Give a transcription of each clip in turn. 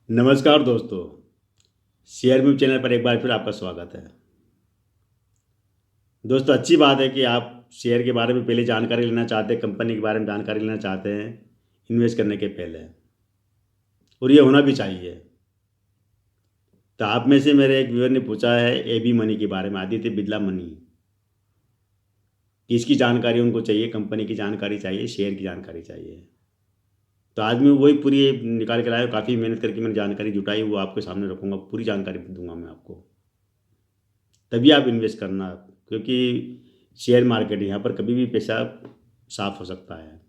नमस्कार दोस्तों। Share म्यूव channel पर एक बार फिर आपका स्वागत है। दोस्तों, अच्छी बात है कि आप शेयर के बारे में पहले जानकारी लेना चाहते हैं, कंपनी के बारे में जानकारी लेना चाहते हैं इन्वेस्ट करने के पहले, और ये होना भी चाहिए। तो आप में से मेरे एक व्यूअर ने पूछा है एबी मनी के बारे में, आदित्य बिरला मनी, कि इसकी जानकारी उनको चाहिए, कंपनी की जानकारी चाहिए, शेयर की जानकारी चाहिए। तो आज मैं वही पूरी निकाल के लाया, काफ़ी मेहनत करके मैंने जानकारी जुटाई, वो आपके सामने रखूँगा, पूरी जानकारी दूंगा मैं आपको। तभी आप इन्वेस्ट करना, क्योंकि शेयर मार्केट यहाँ पर कभी भी पैसा साफ हो सकता है।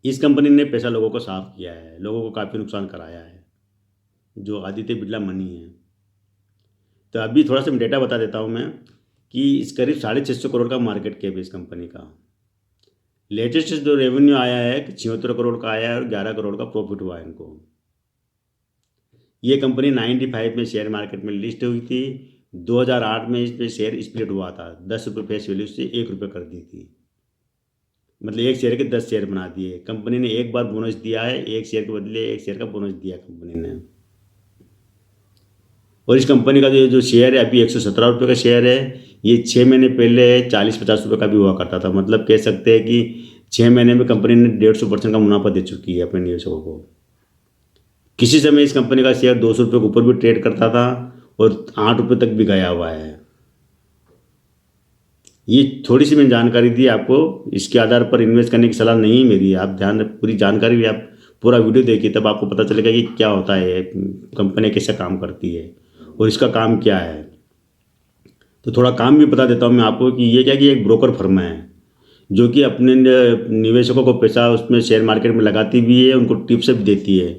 इस कंपनी ने पैसा लोगों को साफ किया है, लोगों को काफ़ी नुकसान कराया है, जो आदित्य बिरला मनी है। तो अभी थोड़ा सा डेटा बता देता हूँ मैं कि इस करीब 650 करोड़ का मार्केट कैप है इस कंपनी का। लेटेस्ट जो रेवेन्यू आया है कि 76 करोड़ का आया है और 11 करोड़ का प्रॉफिट हुआ है इनको। ये कंपनी 95 में शेयर मार्केट में लिस्ट हुई थी। 2008 में इस पे शेयर स्प्लिट हुआ था, 10 रुपये फेस वैल्यू से 1 रुपये कर दी थी, मतलब एक शेयर के 10 शेयर बना दिए। कंपनी ने एक बार बोनस दिया है, एक शेयर के बदले एक शेयर का बोनस दिया कंपनी ने। और इस कंपनी का जो शेयर है अभी 117 रुपये का शेयर है। ये 6 महीने पहले 40-50 रुपये का भी हुआ करता था, मतलब कह सकते हैं कि 6 महीने में कंपनी ने 150% का मुनाफा दे चुकी है अपने निवेशकों को। किसी समय इस कंपनी का शेयर 200 रुपये के ऊपर भी ट्रेड करता था और 8 रुपये तक भी गया हुआ है। ये थोड़ी सी मैंने जानकारी दी आपको, इसके आधार पर इन्वेस्ट करने की सलाह नहीं है मेरी। आप ध्यान, पूरी जानकारी आप पूरा वीडियो देखिए, तब आपको पता चलेगा कि क्या होता है, कंपनी कैसे काम करती है और इसका काम क्या है। तो थोड़ा काम भी बता देता हूँ मैं आपको कि ये क्या, कि एक ब्रोकर फर्म है जो कि अपने निवेशकों को पैसा उसमें शेयर मार्केट में लगाती भी है, उनको टिप्स भी देती है,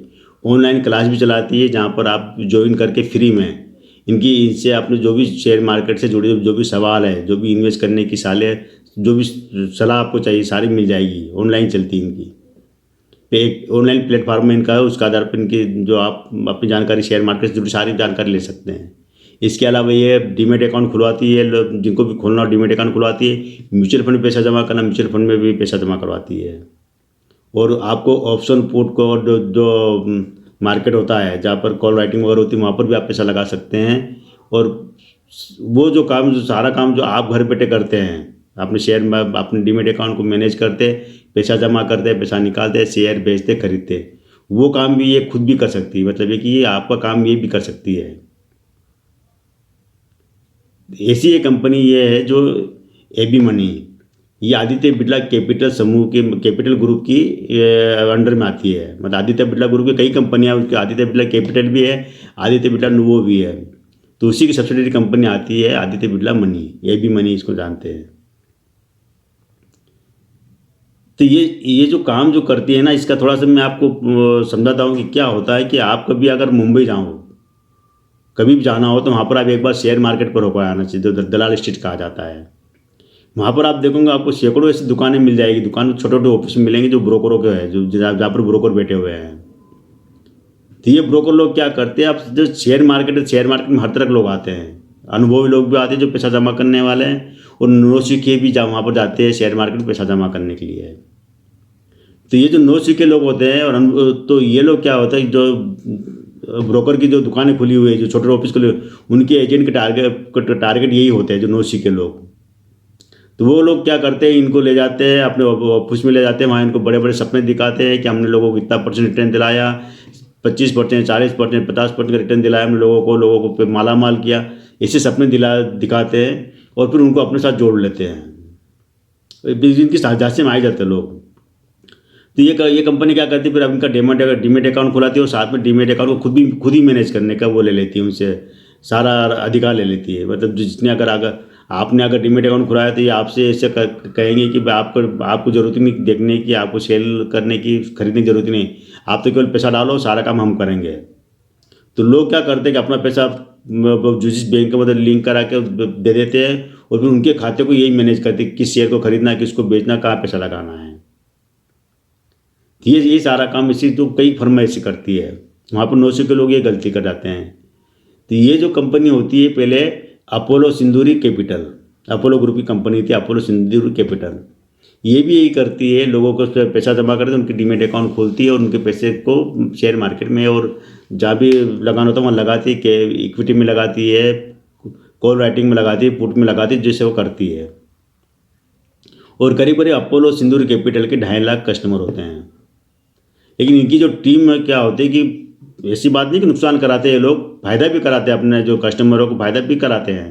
ऑनलाइन क्लास भी चलाती है, जहाँ पर आप ज्वाइन करके फ्री में इनसे आपने जो भी शेयर मार्केट से जुड़े जो भी सवाल है, जो भी इन्वेस्ट करने की जो भी सलाह आपको चाहिए, सारी मिल जाएगी। ऑनलाइन चलती है इनकी, एक ऑनलाइन प्लेटफॉर्म में इनका है, उसके आधार पर इनकी जो आप अपनी जानकारी शेयर मार्केट से जुड़ी सारी जानकारी ले सकते हैं। इसके अलावा ये डीमेट अकाउंट खुलवाती है, जिनको भी खोलना हो डीमेट अकाउंट खुलवाती है। म्यूचुअल फंड में पैसा जमा करना, म्यूचुअल फंड में भी पैसा जमा करवाती है। और आपको ऑप्शन पुट को जो मार्केट होता है, जहाँ पर कॉल राइटिंग वगैरह होती है, वहाँ पर भी आप पैसा लगा सकते हैं। और वो जो काम, जो सारा काम जो आप घर बैठे करते हैं, अपने शेयर में अपने डीमेट अकाउंट को मैनेज करते, पैसा जमा करते, पैसा निकालते, शेयर बेचते खरीदते, वो काम भी ये खुद भी कर सकती है। मतलब ये कि ये आपका काम ये भी कर सकती है। ऐसी एक कंपनी ये है जो एबी मनी, ये आदित्य बिरला कैपिटल समूह के कैपिटल ग्रुप की अंडर में आती है। मतलब आदित्य बिरला ग्रुप की कई कंपनियां, उसके आदित्य बिरला कैपिटल भी है, आदित्य बिरला नुवो भी है। तो उसी की सब्सिडरी कंपनी आती है Aditya Birla money, AB money इसको जानते हैं। तो ये जो काम जो करती है ना, इसका थोड़ा सा मैं आपको समझाता हूँ कि क्या होता है। कि आप कभी अगर मुंबई जाओ, कभी भी जाना हो, तो वहाँ पर आप एक बार शेयर मार्केट पर होकर आना चाहिए, जो दलाल स्ट्रीट कहा जाता है। वहाँ पर आप देखोगे आपको सैकड़ों ऐसी दुकानें मिल जाएगी। दुकान छोटे छोटे ऑफिस में मिलेंगे जो ब्रोकरों के हैं, जो जहाँ पर ब्रोकर बैठे हुए हैं। तो ये ब्रोकर लोग क्या करते हैं, आप जो शेयर मार्केट है, शेयर मार्केट में हर तरह के लोग आते हैं। अनुभवी लोग भी आते हैं जो पैसा जमा करने वाले हैं, और नौसिखिए भी वहाँ पर जाते हैं शेयर मार्केट में पैसा जमा करने के लिए। तो ये जो नौसिखिए लोग होते हैं, और तो ये लोग क्या होता है, जो ब्रोकर की जो दुकानें खुली हुई है, जो छोटे ऑफिस खुले, उनके एजेंट के टारगेट यही होते हैं, जो नौसिखिए लोग। तो वो लोग क्या करते हैं, इनको ले जाते हैं अपने ऑफिस में ले जाते हैं, वहाँ इनको बड़े बड़े सपने दिखाते हैं कि हमने लोगों को इतना परसेंट रिटर्न दिलाया, 25%, 40%, 50% का रिटर्न दिलाया हमने लोगों को माला माल किया। ऐसे सपने दिखाते हैं और फिर उनको अपने साथ जोड़ लेते हैं। इनकी साझासे में आ जाते हैं लोग। तो ये कंपनी क्या करती है, फिर अब इनका डीमेट अकाउंट खुलाती है, और साथ में डीमेट अकाउंट को खुद ही मैनेज करने का वो ले लेती है, उनसे सारा अधिकार ले लेती है। मतलब जितने अगर आपने अगर डीमेट अकाउंट खुलाया, तो ये आपसे ऐसे कहेंगे कि आपको ज़रूरत नहीं देखने की, आपको सेल करने की, खरीदने की ज़रूरत नहीं, आप तो केवल पैसा डालो, सारा काम हम करेंगे। तो लोग क्या करते हैं कि अपना पैसा जिस बैंक के मतलब लिंक करा के दे देते हैं, और फिर उनके खाते को यही मैनेज करते हैं, किस शेयर को खरीदना है, किसको बेचना, कहाँ पैसा लगाना है। ये सारा काम इसी, तो कई फर्म ऐसी करती है, वहाँ पर 900 के लोग ये गलती कर जाते हैं। तो ये जो कंपनी होती है, पहले अपोलो सिंदूरी कैपिटल, अपोलो ग्रुप की कंपनी थी, अपोलो सिंदूरी कैपिटल। ये भी यही करती है, लोगों को उस पे पैसा जमा करते हैं, उनकी डीमैट अकाउंट खोलती है और उनके पैसे को शेयर मार्केट में और जहाँ भी लगाना होता है वहाँ लगाती है, कि इक्विटी में लगाती है, कॉल राइटिंग में लगाती है, पुट में लगाती है, जैसे वो करती है। और करीब करीब अपोलो सिंदूर कैपिटल के 2.5 लाख कस्टमर होते हैं। लेकिन इनकी जो टीम में क्या होती है कि ऐसी बात नहीं कि नुकसान कराते हैं, लोग फायदा भी कराते हैं, अपने जो कस्टमरों को फायदा भी कराते हैं।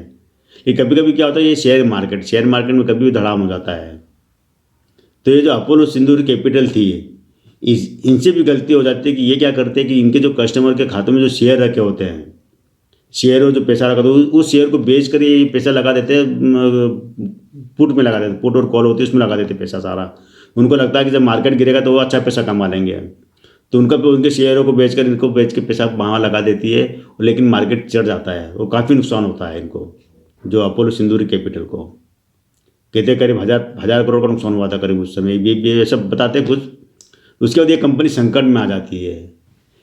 ये कभी कभी क्या होता है, ये शेयर मार्केट में कभी भी धड़ाम हो जाता है। तो ये जो अपोलो सिंदूर कैपिटल थी, इनसे भी गलती हो जाती है कि ये क्या करते हैं कि इनके जो कस्टमर के खातों में जो शेयर रखे होते हैं, शेयर और जो पैसा रखा होता है उस शेयर को बेच कर ये पैसा लगा देते हैं, पुट में लगा देते, पुट और कॉल होती है उसमें लगा देते पैसा सारा। उनको लगता है कि जब मार्केट गिरेगा तो वो अच्छा पैसा कमा लेंगे, तो उनके शेयरों को बेच कर इनको बेच के पैसा वहाँ लगा देती है, लेकिन मार्केट चढ़ जाता है और काफ़ी नुकसान होता है इनको, जो अपोलो सिंदूर कैपिटल को कहते करीब हजार करोड़ का नुकसान हुआ था करीब उस समय, ये सब बताते कुछ। उसके बाद ये कंपनी संकट में आ जाती है।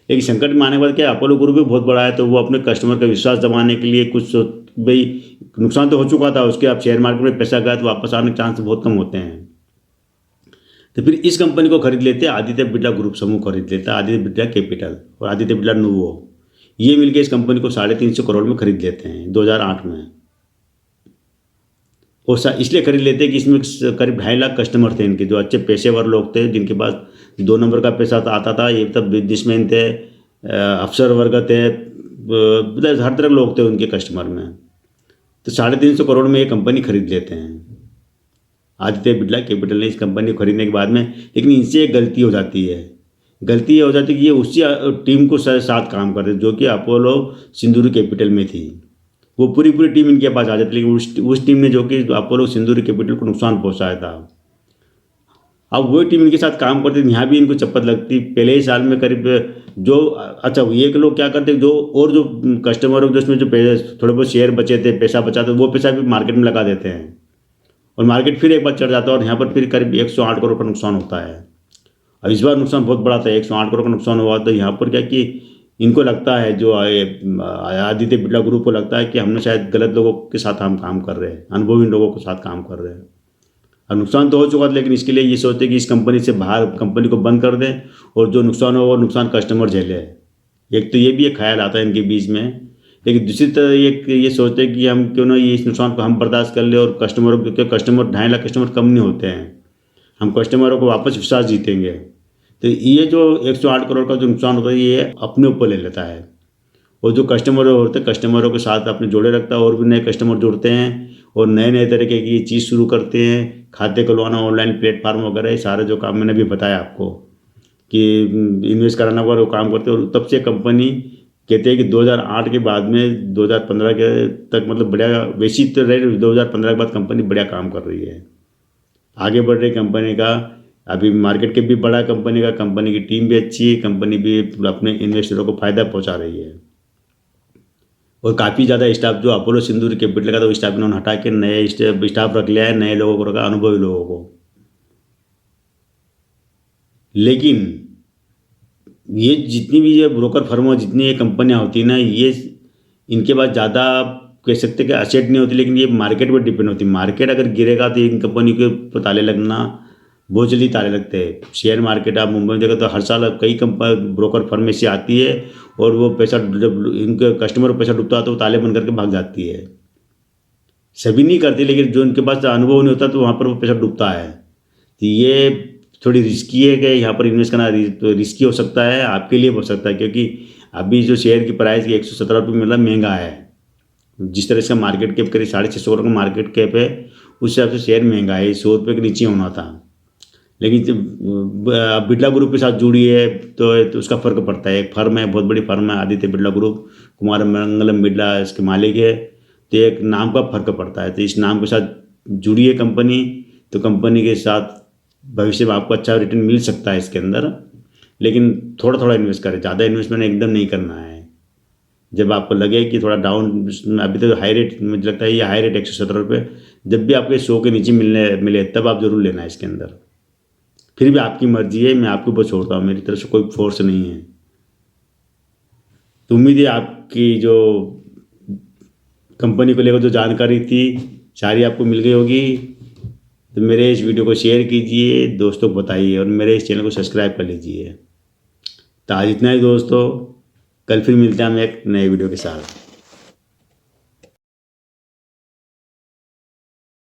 लेकिन संकट में आने के बाद क्या, अपोलो ग्रुप भी बहुत बड़ा है, तो वो अपने कस्टमर का विश्वास जमाने के लिए कुछ भाई, नुकसान तो हो चुका था उसके, आप शेयर मार्केट में पैसा गया तो वापस आने के चांस बहुत कम होते हैं। तो फिर इस कंपनी को खरीद लेते हैं, आदित्य बिरला ग्रुप समूह खरीद लेता है, आदित्य बिरला कैपिटल और आदित्य बिरला नुवो, ये मिलकर इस कंपनी को 350 करोड़ में खरीद लेते हैं 2008 में। और इसलिए खरीद लेते हैं कि इसमें करीब 2.5 लाख कस्टमर थे इनके, जो अच्छे पेशेवर लोग थे, जिनके पास 2 नंबर का पैसा आता था। ये तब बिजनेसमैन थे, अफसर वर्ग थे, मतलब हर तरह के लोग थे उनके कस्टमर में। तो 350 करोड़ में ये कंपनी खरीद लेते हैं आदित्य बिरला कैपिटल ने इस कंपनी को खरीदने के बाद में। लेकिन इनसे एक गलती हो जाती है, गलती ये हो जाती है कि ये उसी टीम को साथ काम करते जो कि अपोलो सिंदूर कैपिटल में थी। वो पूरी टीम इनके पास आ जाती, लेकिन उस टीम ने जो कि अपोलो सिंदूर कैपिटल को नुकसान पहुंचाया था, अब वही टीम इनके साथ काम करती थी। यहाँ भी इनको चप्पत लगती पहले ही साल में करीब जो, अच्छा ये लोग क्या करते जो, और जो कस्टमर जो उसमें जो थोड़े बहुत शेयर बचे थे, पैसा बचा था, वो पैसा भी मार्केट में लगा देते हैं और मार्केट फिर एक बार चढ़ जाता है और यहाँ पर फिर करीब 108 करोड़ का नुकसान होता है। अब इस बार नुकसान बहुत बड़ा था, 108 करोड़ का नुकसान हुआ। तो यहाँ पर क्या कि इनको लगता है, जो आदित्य बिरला ग्रुप को लगता है कि हमने शायद गलत लोगों के साथ हम काम कर रहे हैं, अनुभवी लोगों के साथ काम कर रहे हैं। अब नुकसान तो हो चुका था, लेकिन इसके लिए ये सोचते कि इस कंपनी से बाहर, कंपनी को बंद कर दें और जो नुकसान हो वो नुकसान कस्टमर झेले। एक तो ये भी एक ख्याल आता है इनके बीच में, लेकिन दूसरी तरह ये सोचते हैं कि हम क्यों ना ये इस नुकसान को हम बर्दाश्त कर ले और कस्टमरों, क्योंकि कस्टमर 2.5 लाख कस्टमर कम नहीं होते हैं, हम कस्टमरों को वापस विश्वास जीतेंगे। तो ये जो 108 करोड़ का जो नुकसान होता है ये अपने ऊपर ले लेता है, और जो कस्टमर होते हैं कस्टमरों के साथ अपने जोड़े रखता है, और भी नए कस्टमर जुड़ते हैं और नए नए तरीके की चीज़ शुरू करते हैं, खाते खुलवाना, ऑनलाइन प्लेटफार्म वगैरह, ये सारे जो काम मैंने भी बताया आपको कि इन्वेस्ट कराना वगैरह वो काम करते हैं। और तब से कंपनी कहते हैं कि 2008 के बाद में 2015 के तक, मतलब बढ़िया वैसी तो रही, 2015 के बाद कंपनी बढ़िया काम कर रही है, आगे बढ़ रही कंपनी का। अभी मार्केट के भी बड़ा कंपनी की टीम भी अच्छी है, कंपनी भी अपने इन्वेस्टरों को फ़ायदा पहुंचा रही है। और काफ़ी ज़्यादा स्टाफ जो अपोलो सिंदूर कैपिटल का, तो स्टाफ इन्होंने हटा के नए स्टाफ रख लिया है, नए लोगों को रखा, अनुभवी लोगों को। लेकिन ये जितनी भी ये ब्रोकर फर्म, जितनी ये कंपनियां होती है ना, ये इनके पास ज़्यादा कह सकते कि असेट नहीं होती, लेकिन ये मार्केट पर डिपेंड होती है। मार्केट अगर गिरेगा तो इन कंपनी के ताले लगना बहुत जल्दी ताले लगते हैं। शेयर मार्केट आप मुंबई में देखो तो हर साल कई ब्रोकर फर्म में से आती है, और वो पैसा जब इनके कस्टमर को पैसा डूबता है तो वो ताले बंद करके भाग जाती है। सभी नहीं करती, लेकिन जो इनके पास अनुभव नहीं होता तो वहाँ पर वो पैसा डूबता है। तो ये थोड़ी रिस्की है कि यहाँ पर इन्वेस्ट करना रिस्की हो सकता है, आपके लिए हो सकता है, क्योंकि अभी जो शेयर की प्राइस की 117 रुपये मिला, महंगा है। जिस तरह से मार्केट कैप करीब 650 करोड़ का मार्केट कैप है, उस हिसाब से शेयर महंगा है, 100 रुपये के नीचे होना था। लेकिन जब बिरला ग्रुप के साथ जुड़ी है तो उसका फ़र्क पड़ता है। एक फर्म है, बहुत बड़ी फर्म है आदित्य बिरला ग्रुप, कुमार मंगलम बिरला इसके मालिक है, तो एक नाम का फ़र्क पड़ता है। तो इस नाम के साथ जुड़ी है कंपनी, तो कंपनी के साथ भविष्य में आपको अच्छा रिटर्न मिल सकता है इसके अंदर, लेकिन थोड़ा थोड़ा इन्वेस्ट करें, ज़्यादा इन्वेस्टमेंट एकदम नहीं करना है। जब आपको लगे कि थोड़ा डाउन, अभी तो हाई रेट मुझे लगता है, ये हाई रेट 117 रुपये, जब भी आपको 100 के नीचे मिले तब आप ज़रूर लेना है इसके अंदर। फिर भी आपकी मर्जी है, मैं आपके ऊपर छोड़ता हूँ, मेरी तरफ से कोई फोर्स नहीं है। तो उम्मीद है आपकी जो कंपनी को लेकर जो जानकारी थी सारी आपको मिल गई होगी। तो मेरे इस वीडियो को शेयर कीजिए, दोस्तों को बताइए और मेरे इस चैनल को सब्सक्राइब कर लीजिए। तो आज इतना ही दोस्तों, कल फिर मिलते हैं हम एक नए वीडियो के साथ।